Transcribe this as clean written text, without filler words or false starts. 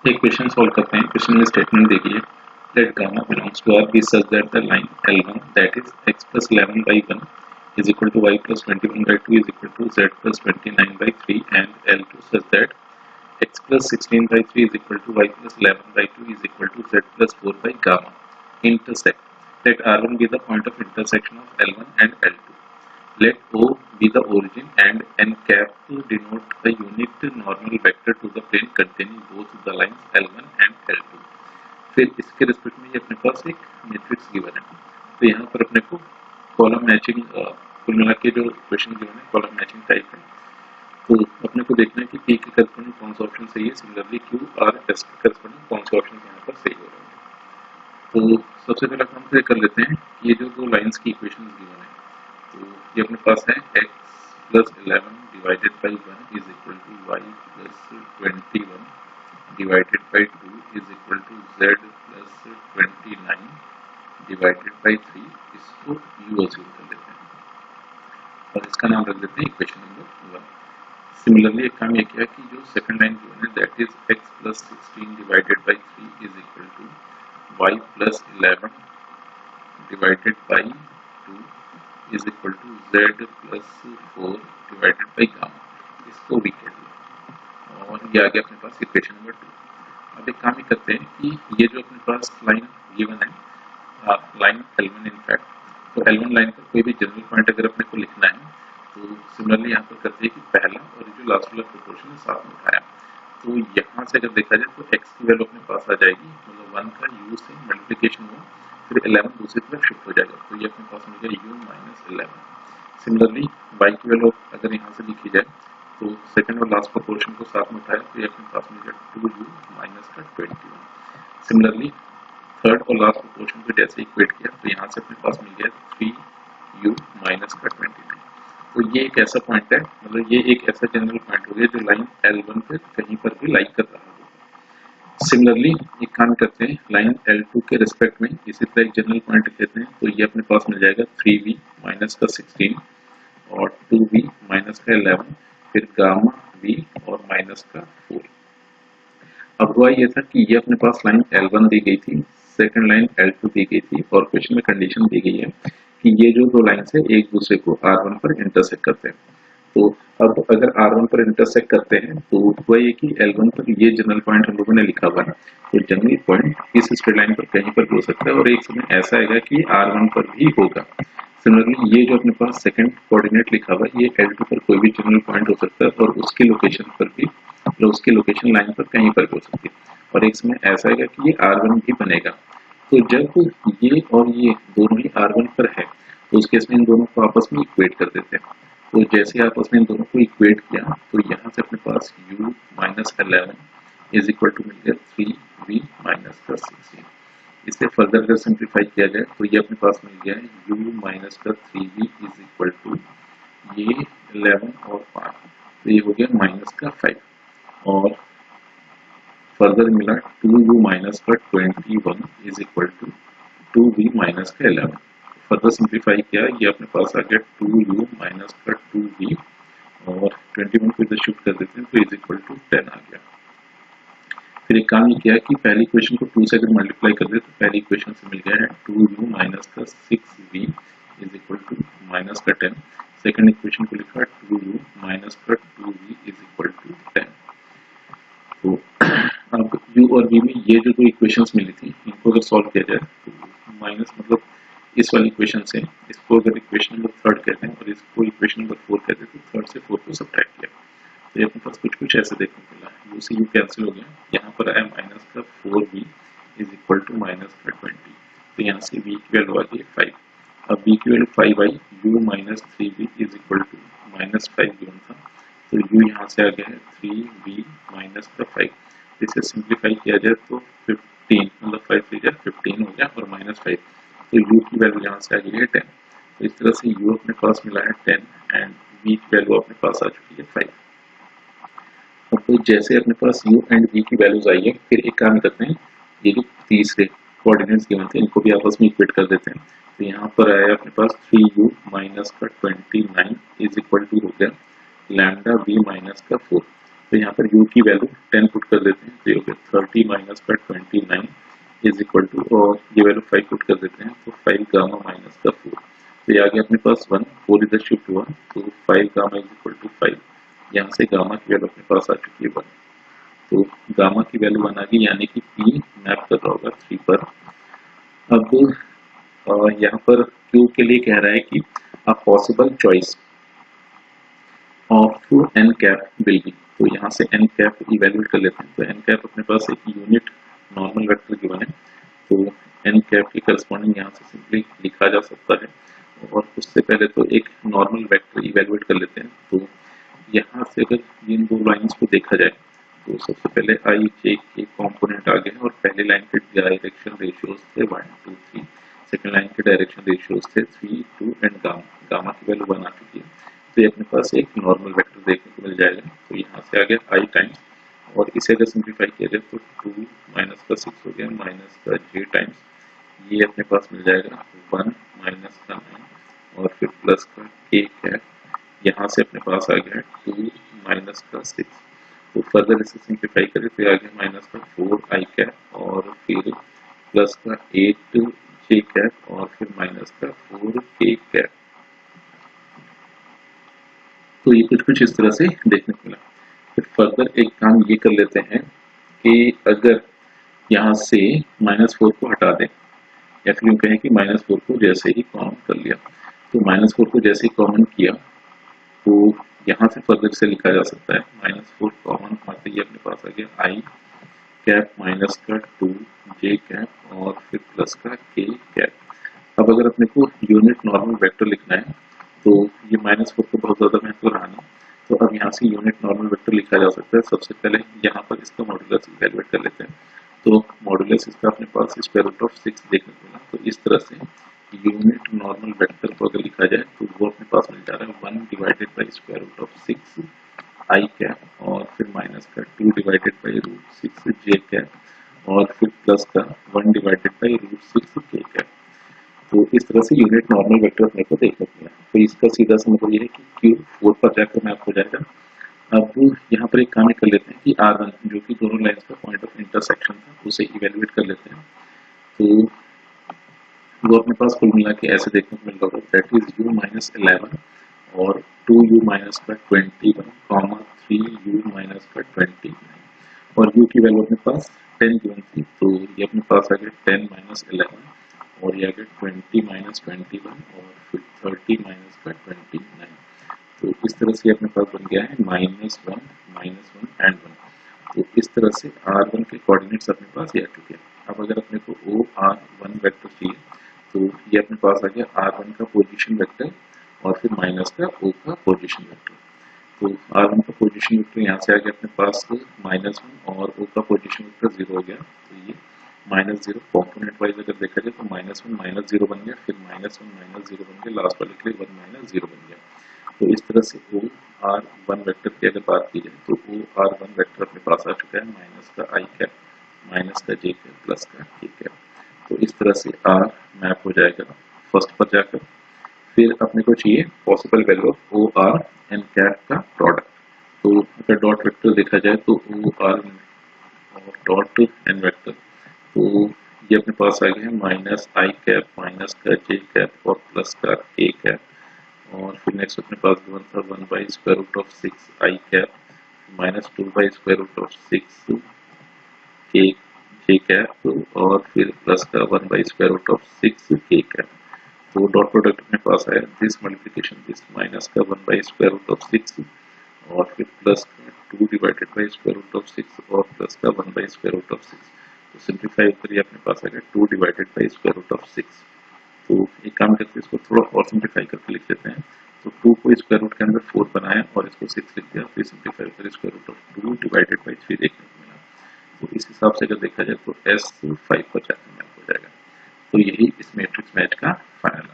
एक question solve करते हैं। क्वेश्चन में स्टेटमेंट देखिए, let gamma belongs to R be such that the line L1 that is x plus 11 by 1 is equal to y plus 21 by 2 is equal to z plus 29 by 3 and L2 such that x plus 16 by 3 is equal to y plus 11 by 2 is equal to z plus 4 by gamma intersect. Let R1 be the point of intersection of L1 and L2. Let O be the origin and n cap denote the unit normal vector to the plane containing both the lines L1 and L2. फिर इसके respect में ये अपने पास एक matrix given है, तो यहाँ पर अपने को कॉलम मैचिंग कुल मिला के जो क्वेश्चन गिवन है कॉलम मैचिंग टाइप है। तो अपने को देखना है कि पी के करस्पॉन्डिंग कौन सा ऑप्शन सही है, सिमिलरली क्यू आर एस के करस्पॉन्डिंग कौन सा ऑप्शन यहाँ पर सही हो रहा है। तो सबसे पहले हम क्लियर कर लेते हैं ये जो दो लाइंस की इक्वेशन गिवन है, तो ये अपने पास है x plus 11 divided by 1 is equal to y plus 21 divided by 2 is equal to z plus 29 divided by 3। इसको u अज्यूम कर लेते हैं और इसका नाम रख देते हैं इक्वेशन नंबर 1। सिमिलरली एक काम ये किया कि जो सेकंड लाइन गिवन है that is x plus 16 divided by 3 is equal to y plus 11 divided by 2 is equal to z plus 4 divided by gamma। इसको भी कर लिया और ये आ गया अपने पास इक्वेशन नंबर 2। अब एक काम ही करते हैं कि ये जो अपने पास लाइन गिवन है लाइन L1 इनफैक्ट, तो L1 लाइन पर कोई भी जनरल पॉइंट अगर अपने को लिखना है तो सिमिलरली यहाँ पर करते हैं कि पहला और जो लास्ट वाला प्रोपोर्शन है साथ में उठाया, तो यहाँ से अगर देखा जाए तो x की वैल्यू अपने पास आ जाएगी, मतलब 1 का u से मल्टीप्लिकेशन हुआ फिर 11 दूसरी तरफ शिफ्ट हो जाएगा, तो ये अपने पास मिल गया u माइनस 11। सिमिलरली y की वैल्यू अगर यहाँ से लिखी जाए तो सेकंड और लास्ट प्रोपोर्शन को साथ में उठाया तो ये अपने पास मिल गया 2u माइनस का 21। सिमिलरली थर्ड और लास्ट प्रोपोर्शन को जैसे इक्वेट किया तो यहाँ से अपने पास मिल गया 3u माइनस का 29। तो ये एक ऐसा पॉइंट है, मतलब ये एक ऐसा जनरल पॉइंट हो गया जो लाइन L1 पे कहीं पर भी लाई कर रहा हो। सिमिलरली एक काम करते हैं लाइन L2 के रिस्पेक्ट में इसी तरह एक जनरल पॉइंट लेते हैं, तो ये अपने पास मिल जाएगा 3v माइनस का 16 और 2v माइनस का 11 फिर गामा v और माइनस का 4। अब हुआ ये था कि ये अपने पास लाइन L1 दी गई थी, सेकंड लाइन L2 दी गई थी और क्वेश्चन में कंडीशन दी गई है कि ये जो दो लाइन है एक दूसरे को R1 पर इंटरसेक्ट करते हैं। तो अब अगर R1 पर इंटरसेक्ट करते हैं तो हुआ ये कि L1 पर ये जनरल पॉइंट हम लोगों ने लिखा हुआ है, तो जनरल पॉइंट इस स्ट्रेट लाइन पर कहीं पर भी हो सकता है और एक समय ऐसा आएगा कि R1 पर भी होगा। सिमिलरली ये जो अपने पास सेकंड कोऑर्डिनेट लिखा हुआ है ये L2 पर कोई भी जनरल पॉइंट हो सकता है और उसकी लोकेशन पर भी, तो उसकी लोकेशन लाइन पर कहीं पर भी हो सकती है और एक समय ऐसा आएगा कि ये R1 भी बनेगा। तो जब ये और ये दोनों ही R1 पर है तो उस केस में इन दोनों को आपस में इक्वेट कर देते हैं। तो जैसे आपस में इन दोनों को इक्वेट किया तो यहाँ से अपने पास u minus 11 is equal to मिल गया 3v माइनस का 16। इसे फर्दर अगर सिंप्लीफाई किया जाए तो ये अपने पास मिल गया है u माइनस का 3v इज इक्वल टू ये 11 और 5, तो ये हो गया माइनस का 5 और फर्दर मिला 2u माइनस का 21 is equal to 2v minus का 11। फर्दर सिंप्लीफाई किया ये अपने पास आ गया 2u माइनस का 2v और 21 को इधर शिफ्ट कर देते हैं तो इज इक्वल टू 10 आ गया। फिर एक काम ये किया कि पहली इक्वेशन को 2 से अगर मल्टीप्लाई कर दे तो पहली इक्वेशन से मिल गया है 2u माइनस का 6v is equal to minus का 10। सेकंड इक्वेशन को लिखा 2u माइनस का 2v इज इक्वल टू 10। तो अब u और v में ये जो दो इक्वेशंस मिली थी इनको अगर सॉल्व किया जाए तो माइनस मतलब इस वाली इक्वेशन से इसको अगर इक्वेशन नंबर थर्ड कहते हैं और इसको इक्वेशन नंबर 4 कहते हैं तो थर्ड से 4 को सब्ट्रैक्ट किया तो ये अपने पास कुछ ऐसे देखने को मिला, u से u कैंसिल हो गया, यहाँ पर आया माइनस का 4v is equal to minus का 20, तो यहाँ से v की वैल्यू आ गई 5। अब v की वैल्यू 5 आई, u minus 3v is equal to minus 5 given था तो u यहाँ से आ गया है 3v माइनस का 5। इसे सिंप्लीफाई किया जाए तो 15 मतलब 5 3 जा 15 हो गया और माइनस 5, तो u की वैल्यू यहाँ से आ गई है 10। तो इस तरह से u अपने पास मिला है 10 एंड v की वैल्यू अपने पास आ चुकी है 5। तो जैसे अपने पास u एंड v की वैल्यूज आई है फिर एक काम करते हैं ये जो तीसरे कोऑर्डिनेट्स गिवन थे इनको भी आपस में इक्वेट कर देते हैं। तो यहाँ पर आया अपने पास 3u माइनस का 29 इज इक्वल टू हो गया लैम्डा v माइनस का 4। तो यहाँ पर u की वैल्यू 10 पुट कर देते हैं, तो ये हो गया 30 माइनस का 29 इज इक्वल टू, और ये वैल्यू 5 पुट कर देते हैं, तो 5 गामा माइनस का 4, तो ये आ गया अपने पास 1, 4 इधर शिफ्ट हुआ, तो 5 गामा इज इक्वल टू 5, यहाँ से गामा की वैल्यू अपने पास आ चुकी है 1, तो गामा की वैल्यू 1 आ गई, यानी कि P मैप कर रहा होगा 3 पर। अब यहाँ पर Q के लिए कह रहा है कि a possible choice of n cap will be, तो यहाँ से n cap इवेल्युएट कर लेते हैं, तो n cap अपने पास एक यूनिट नॉर्मल वेक्टर गिवन है, तो n cap के करस्पॉन्डिंग यहाँ से सिंपली लिखा जा सकता है, और उससे पहले तो एक नॉर्मल वेक्टर इवेल्युएट कर लेते हैं। तो यहाँ से अगर इन दो लाइंस को देखा जाए, तो सबसे पहले i j के कंपोनेंट आ गए हैं, और पहले लाइन के डायरेक्शन रेशियोज थे 1 2 3, सेकेंड लाइन के डायरेक्शन रेशियोज थे 3 2 एंड गामा की वैल्यू 1 आ चुकी है, तो ये अपने पास एक नॉर्मल वेक्टर देखने को मिल जाएगा। तो यहाँ से आ गया i टाइम्स, और इसे अगर सिंप्लीफाई किया जाए तो 2 माइनस का 6 हो गया, माइनस का j टाइम्स, ये अपने पास मिल जाएगा 1 माइनस का 9, और फिर प्लस का k कैप, यहाँ से अपने पास आ गया 2 माइनस का 6, तो फर्दर इसे सिंप्लीफाई करें तो आ गया माइनस का 4 i कैप, और फिर प्लस का 8 j कैप, और फिर माइनस का 4 k कैप। तो ये कुछ इस तरह से देखने को मिला। फिर फर्दर एक काम ये कर लेते हैं कि अगर यहाँ से -4 को हटा दें, या फिर यूँ कहें कि -4 को जैसे ही कॉमन कर लिया, तो -4 को जैसे ही कॉमन किया तो यहाँ से फर्दर से लिखा जा सकता है, -4 कॉमन आते ही अपने पास आ गया i कैप माइनस का 2 j कैप, और फिर प्लस का k कैप। अब अगर अपने को यूनिट नॉर्मल वेक्टर लिखना है, तो ये -4 को बहुत ज़्यादा महत्व रहा नहीं, तो अब यहाँ से यूनिट नॉर्मल वेक्टर लिखा जा सकता है। सबसे पहले यहाँ पर इसका मॉडुलस इवैल्यूएट कर लेते हैं, तो मॉडुलस इसका अपने पास स्क्वायर रूट ऑफ 6 देखने को मिला। तो इस तरह से यूनिट नॉर्मल वेक्टर को अगर लिखा जाए तो वो अपने पास मिल जा रहा है 1 divided by square root of 6 i cap, और फिर माइनस का 2 divided by root 6 j cap, और फिर प्लस का 1 divided by root 6 k cap. तो इस तरह से यूनिट नॉर्मल वेक्टर अपने को देखने को मिला। तो इसका सीधा सा मतलब ये है कि Q 4 पर जाकर मैप हो जाएगा। अब यहाँ पर एक काम कर लेते हैं कि R1 जो कि दोनों लाइन्स का पॉइंट ऑफ इंटरसेक्शन था, उसे इवेल्युएट कर लेते हैं। तो वो अपने पास कुल मिला के ऐसे देखने को मिल रहा होगा, दैट इज u माइनस 11 और 2u माइनस का 21 कॉमा 3u माइनस का 29, और u की वैल्यू अपने पास 10 गिवन थी, तो ये अपने पास आ गया 10 माइनस 11, और ये आ गया 20 माइनस 21, और फिर 30 माइनस का 29। तो इस तरह से अपने पास बन गया है -1 एंड 1। तो इस तरह से R1 के कोऑर्डिनेट्स अपने पास ये आ चुके हैं। अब अगर अपने को OR1 वेक्टर चाहिए, तो ये अपने पास आ गया R1 का पोजीशन वेक्टर, और फिर माइनस का O का पोजीशन वेक्टर। तो R1 का पोजीशन वेक्टर यहाँ से आ गया अपने पास -1, और O का पोजीशन वेक्टर 0 हो गया, तो ये -0 कॉम्पोनेंट वाइज अगर देखा जाए तो -1 -0 बन गया, फिर -1 -0 बन गया, लास्ट वाले के लिए 1 -0 बन गया। तो इस तरह से OR1 वेक्टर की अगर बात की जाए तो OR1 वेक्टर अपने पास आ चुका है माइनस का i कैप, माइनस का j कैप, प्लस का k कैप। तो इस तरह से R मैप हो जाएगा फर्स्ट पर जाकर। फिर अपने को चाहिए possible value of OR and cap का प्रोडक्ट। तो अगर डॉट वेक्टर देखा जाए तो OR और डॉट एन वेक्टर, तो ये अपने पास आ गया है माइनस i कैप, माइनस का j कैप, और प्लस का k कैप। और फिर नेक्स्ट अपने पास गिवन था 1 by square root of 6 i cap, -2 by square root of 6 k j cap, और फिर प्लस का 1 by square root of 6 k cap. तो डॉट प्रोडक्ट अपने पास आया दिस मल्टीप्लिकेशन दिस, माइनस का 1 बाई स्क्वायर रूट ऑफ 6, और फिर प्लस का 2 divided by square root of 6, और प्लस का 1 बाई स्क्वायर रूट ऑफ 6। तो सिंप्लीफाई करिए अपने पास आ गया 2 divided by square root of 6। तो एक काम करके इसको थोड़ा और सिंप्लीफाई करके लिख लेते हैं। तो 2 को स्क्वायर रूट के अंदर 4 बनाया, और इसको 6 लिख दिया, फिर सिंप्लीफाई कर square root of 2 divided by 3 देखने को मिला। तो इस हिसाब से अगर देखा जाए तो S 5 पर जाकर मैप हो जाएगा। तो यही इस मैट्रिक्स मैच का फाइनल